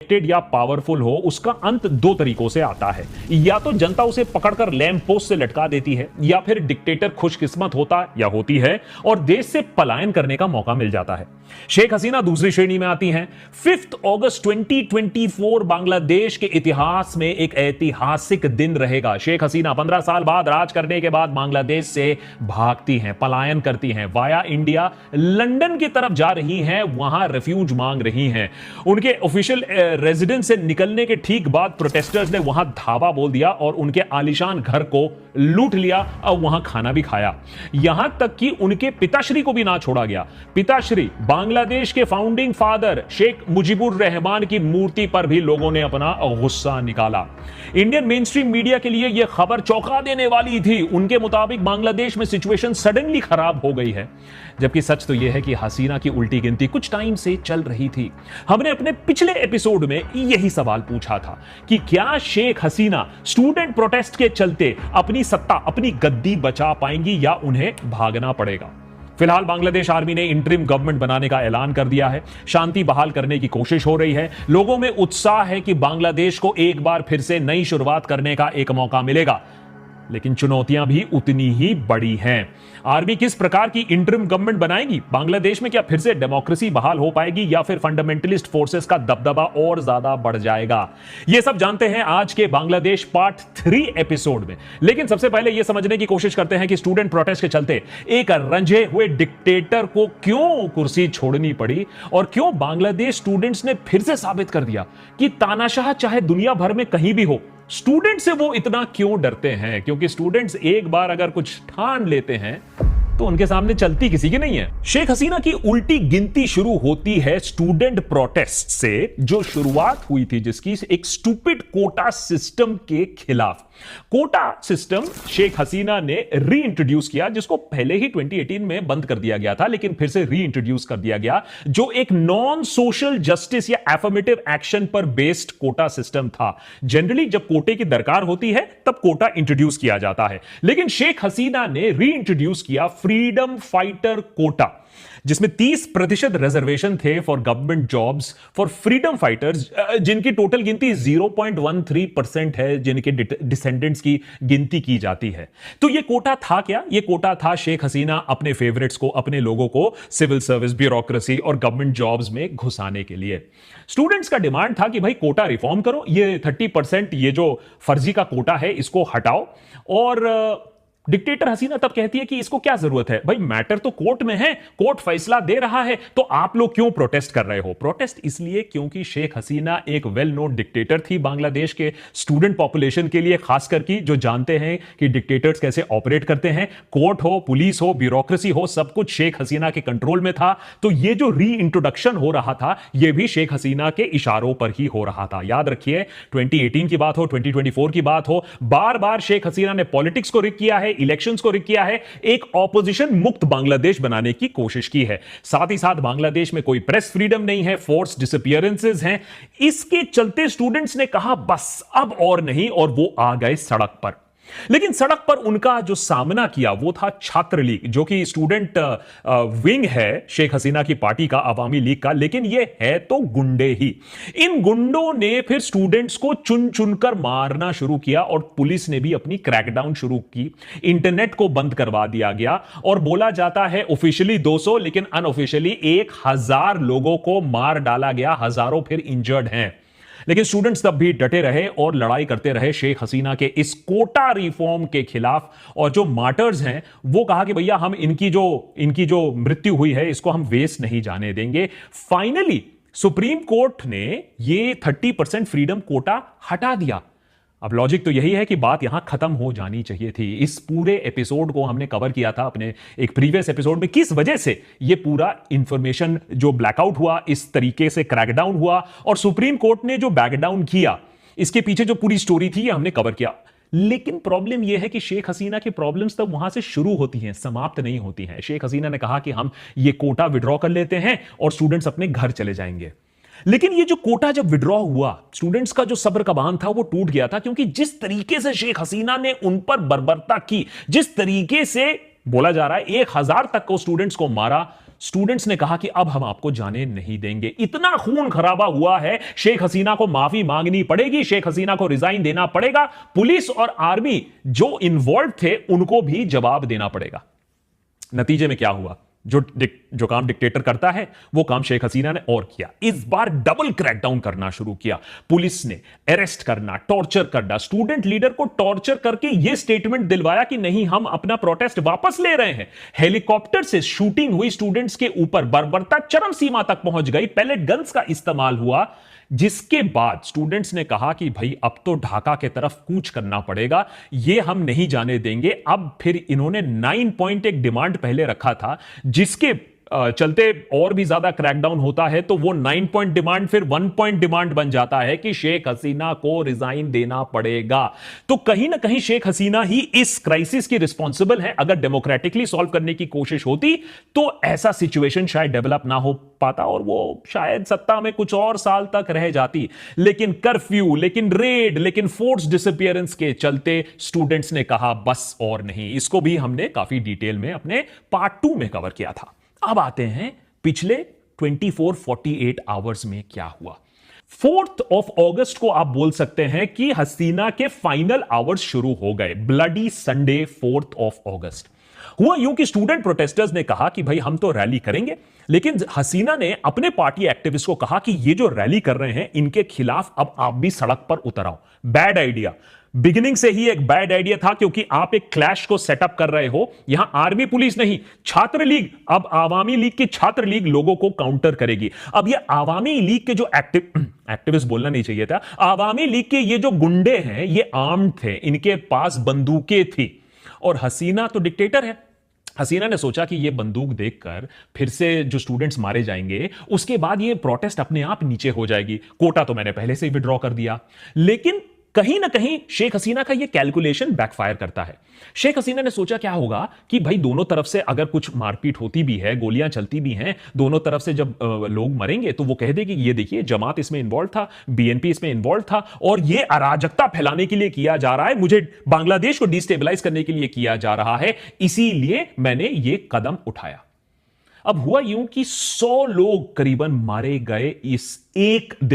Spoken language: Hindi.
या पावरफुल हो, उसका अंत दो तरीकों से आता है। या तो जनता उसे पकड़कर लैंप पोस्ट से लटका देती है, या फिर डिक्टेटर खुशकिस्मत होता या होती है और देश से पलायन करने का मौका मिल जाता है। शेख हसीना दूसरी श्रेणी में आती हैं। 5 अगस्त 2024 बांग्लादेश के इतिहास में एक ऐतिहासिक दिन रहेगा। शेख हसीना 15 साल बाद राज करने के बाद बांग्लादेश से भागती हैं, पलायन करती हैं, वाया इंडिया लंदन की तरफ जा रही हैं, वहां रेफ्यूज मांग रही हैं। उनके ऑफिशियल रेजिडेंस से निकलने के ठीक बाद प्रोटेस्टर्स ने वहां धावा बोल दिया और उनके आलीशान घर को लूट लिया और वहां खाना भी खाया। यहां तक कि उनके पिताश्री को भी ना छोड़ा गया। पिताश्री बांग्लादेश के फाउंडिंग फादर शेख मुजीबुर रहमान की मूर्ति पर भी लोगों ने अपना गुस्सा निकाला। इंडियन मेन स्ट्रीम मीडिया के लिए यह खबर चौंका देने वाली थी। उनके मुताबिक बांग्लादेश में सिचुएशन सडनली खराब हो गई है, जबकि सच तो यह है कि हसीना की उल्टी गिनती कुछ टाइम से चल रही थी। हमने अपने पिछले एपिसोड में यही सवाल पूछा था कि क्या शेख हसीना स्टूडेंट प्रोटेस्ट के चलते अपनी सत्ता, अपनी गद्दी बचा पाएंगी या उन्हें भागना पड़ेगा। फिलहाल बांग्लादेश आर्मी ने इंटरिम गवर्नमेंट बनाने का ऐलान कर दिया है। शांति बहाल करने की कोशिश हो रही है। लोगों में उत्साह है कि बांग्लादेश को एक बार फिर से नई शुरुआत करने का एक मौका मिलेगा, लेकिन चुनौतियां भी उतनी ही बड़ी हैं। आर्मी किस प्रकार की इंटरिम गवर्नमेंट बनाएगी? बांग्लादेश में क्या फिर से डेमोक्रेसी बहाल हो पाएगी या फिर फंडामेंटलिस्ट फोर्सेस का दबदबा और ज्यादा बढ़ जाएगा? यह सब जानते हैं आज के बांग्लादेश पार्ट 3 एपिसोड में। लेकिन सबसे पहले यह समझने की कोशिश करते हैं कि स्टूडेंट प्रोटेस्ट के चलते एक रंजे हुए डिक्टेटर को क्यों कुर्सी छोड़नी पड़ी और क्यों बांग्लादेश स्टूडेंट्स ने फिर से साबित कर दिया कि तानाशाह चाहे दुनिया भर में कहीं भी हो, स्टूडेंट से वो इतना क्यों डरते हैं। क्योंकि स्टूडेंट्स एक बार अगर कुछ ठान लेते हैं तो उनके सामने चलती किसी की नहीं है। शेख हसीना की उल्टी गिनती शुरू होती है स्टूडेंट प्रोटेस्ट से, जो शुरुआत हुई थी जिसकी एक स्टूपिड कोटा सिस्टम के खिलाफ। कोटा सिस्टम शेख हसीना ने री इंट्रोड्यूस किया, जिसको पहले ही 2018 में बंद कर दिया गया था, लेकिन फिर से री इंट्रोड्यूस कर दिया गया, जो एक नॉन सोशल जस्टिस या एफर्मेटिव एक्शन पर बेस्ड कोटा सिस्टम था। जनरली जब कोटे की दरकार होती है तब कोटा इंट्रोड्यूस किया जाता है, लेकिन शेख हसीना ने री इंट्रोड्यूस किया फ्रीडम फाइटर कोटा, जिसमें 30% रिजर्वेशन थे for government jobs for freedom fighters, जिनकी टोटल गिनती 0.13% है, जिनके डिसेंडेंट्स की गिनती की जाती है। तो यह कोटा था क्या? यह कोटा था शेख हसीना अपने फेवरेट्स को, अपने लोगों को सिविल सर्विस, ब्यूरोक्रेसी और गवर्नमेंट जॉब्स में घुसाने के लिए। स्टूडेंट्स का डिमांड था कि भाई कोटा रिफॉर्म करो, ये 30% ये जो फर्जी का कोटा है इसको हटाओ। और डिक्टेटर हसीना तब कहती है कि इसको क्या जरूरत है, भाई मैटर तो कोर्ट में है, कोर्ट फैसला दे रहा है, तो आप लोग क्यों प्रोटेस्ट कर रहे हो? प्रोटेस्ट इसलिए क्योंकि शेख हसीना एक वेल नोन डिक्टेटर थी बांग्लादेश के स्टूडेंट पॉपुलेशन के लिए, खासकर की जो जानते हैं कि डिक्टेटर्स कैसे ऑपरेट करते हैं। कोर्ट हो, पुलिस हो, ब्यूरोक्रेसी हो, सब कुछ शेख हसीना के कंट्रोल में था। तो ये जो री इंट्रोडक्शन हो रहा था, यह भी शेख हसीना के इशारों पर ही हो रहा था। याद रखिए, 2018 की बात हो, 2024 की बात हो, बार बार शेख हसीना ने पॉलिटिक्स को रिग किया है, इलेक्शंस को रिग किया है, एक ऑपोजिशन मुक्त बांग्लादेश बनाने की कोशिश की है। साथ ही साथ बांग्लादेश में कोई प्रेस फ्रीडम नहीं है, फोर्स डिसअपीयरेंसेस हैं। इसके चलते स्टूडेंट्स ने कहा बस अब और नहीं, और वो आ गए सड़क पर। लेकिन सड़क पर उनका जो सामना किया वो था छात्र लीग, जो कि स्टूडेंट विंग है शेख हसीना की पार्टी का, अवामी लीग का, लेकिन ये है तो गुंडे ही। इन गुंडों ने फिर स्टूडेंट्स को चुन चुनकर मारना शुरू किया और पुलिस ने भी अपनी क्रैकडाउन शुरू की। इंटरनेट को बंद करवा दिया गया और बोला जाता है ऑफिशियली 200 लेकिन अनऑफिशियली 1000 लोगों को मार डाला गया, हजारों फिर इंजर्ड हैं। लेकिन स्टूडेंट्स तब भी डटे रहे और लड़ाई करते रहे शेख हसीना के इस कोटा रिफॉर्म के खिलाफ। और जो मार्टर्स हैं वो कहा कि भैया हम इनकी जो मृत्यु हुई है इसको हम वेस्ट नहीं जाने देंगे। फाइनली सुप्रीम कोर्ट ने ये 30% फ्रीडम कोटा हटा दिया। अब लॉजिक तो यही है कि बात यहां खत्म हो जानी चाहिए थी। इस पूरे एपिसोड को हमने कवर किया था अपने एक प्रीवियस एपिसोड में, किस वजह से यह पूरा इंफॉर्मेशन जो ब्लैकआउट हुआ, इस तरीके से क्रैकडाउन हुआ और सुप्रीम कोर्ट ने जो बैकडाउन किया, इसके पीछे जो पूरी स्टोरी थी ये हमने कवर किया। लेकिन प्रॉब्लम यह है कि शेख हसीना की प्रॉब्लम्स तब वहां से शुरू होती हैं, समाप्त नहीं होती हैं। शेख हसीना ने कहा कि हम ये कोटा विड्रॉ कर लेते हैं और स्टूडेंट्स अपने घर चले जाएंगे। लेकिन ये जो कोटा जब विड्रॉ हुआ, स्टूडेंट्स का जो सब्र का बांध था वो टूट गया था, क्योंकि जिस तरीके से शेख हसीना ने उन पर बर्बरता की, जिस तरीके से बोला जा रहा है 1000 तक को स्टूडेंट्स को मारा, स्टूडेंट्स ने कहा कि अब हम आपको जाने नहीं देंगे। इतना खून खराबा हुआ है, शेख हसीना को माफी मांगनी पड़ेगी, शेख हसीना को रिजाइन देना पड़ेगा, पुलिस और आर्मी जो इन्वॉल्व थे उनको भी जवाब देना पड़ेगा। नतीजे में क्या हुआ? जो काम डिक्टेटर करता है वो काम शेख हसीना ने और किया। इस बार डबल क्रैकडाउन करना शुरू किया। पुलिस ने अरेस्ट करना, टॉर्चर करना, स्टूडेंट लीडर को टॉर्चर करके यह स्टेटमेंट दिलवाया कि नहीं, हम अपना प्रोटेस्ट वापस ले रहे हैं। हेलीकॉप्टर से शूटिंग हुई स्टूडेंट्स के ऊपर, बर्बरता चरम सीमा तक पहुंच गई। पैलेट गन्स का इस्तेमाल हुआ, जिसके बाद स्टूडेंट्स ने कहा कि भाई अब तो ढाका के तरफ कूच करना पड़ेगा, ये हम नहीं जाने देंगे। अब फिर इन्होंने 9 पॉइंट एक डिमांड पहले रखा था, जिसके चलते और भी ज्यादा क्रैकडाउन होता है, तो वो 9 पॉइंट डिमांड फिर 1 पॉइंट डिमांड बन जाता है कि शेख हसीना को रिजाइन देना पड़ेगा। तो कहीं ना कहीं शेख हसीना ही इस क्राइसिस की रिस्पॉन्सिबल है। अगर डेमोक्रेटिकली सॉल्व करने की कोशिश होती तो ऐसा सिचुएशन शायद डेवलप ना हो पाता और वो शायद सत्ता में कुछ और साल तक रह जाती। लेकिन कर्फ्यू, लेकिन रेड, लेकिन फोर्स डिसअपियरेंस के चलते स्टूडेंट्स ने कहा बस और नहीं। इसको भी हमने काफी डिटेल में अपने पार्ट 2 में कवर किया था। अब आते हैं पिछले 24-48 आवर्स में क्या हुआ। 4th ऑफ अगस्त को आप बोल सकते हैं कि हसीना के फाइनल आवर्स शुरू हो गए। ब्लडी संडे 4th ऑफ अगस्त हुआ यूं कि स्टूडेंट प्रोटेस्टर्स ने कहा कि भाई हम तो रैली करेंगे, लेकिन हसीना ने अपने पार्टी एक्टिविस्ट को कहा कि ये जो रैली कर रहे हैं इनके खिलाफ अब आप भी सड़क पर उतर आओ। बैड आइडिया, बिगिनिंग से ही एक बैड आइडिया था, क्योंकि आप एक क्लैश को सेटअप कर रहे हो। यहां आर्मी पुलिस नहीं, छात्र लीग, अब आवामी लीग की छात्र लीग लोगों को काउंटर करेगी। अब ये आवामी लीग के जो एक्टिविस्ट बोलना नहीं चाहिए था, आवामी लीग के ये जो गुंडे हैं ये आर्म्ड थे, इनके पास बंदूकें थी और हसीना तो डिक्टेटर है। हसीना ने सोचा कि ये बंदूक देखकर फिर से जो स्टूडेंट्स मारे जाएंगे, उसके बाद ये प्रोटेस्ट अपने आप नीचे हो जाएगी। कोटा तो मैंने पहले से ही विड्रॉ कर दिया। लेकिन कहीं ना कहीं शेख हसीना का ये कैलकुलेशन बैकफायर करता है। शेख हसीना ने सोचा क्या होगा कि भाई दोनों तरफ से अगर कुछ मारपीट होती भी है, गोलियां चलती भी हैं, दोनों तरफ से जब लोग मरेंगे तो वो कह देगी ये देखिए जमात इसमें इन्वॉल्व था, बीएनपी इसमें इन्वॉल्व था और ये अराजकता फैलाने के लिए किया जा रहा है, मुझे बांग्लादेश को डिस्टेबलाइज करने के लिए किया जा रहा है, इसीलिए मैंने ये कदम उठाया। अब हुआ यूं कि 100 लोग करीबन मारे गए इस एक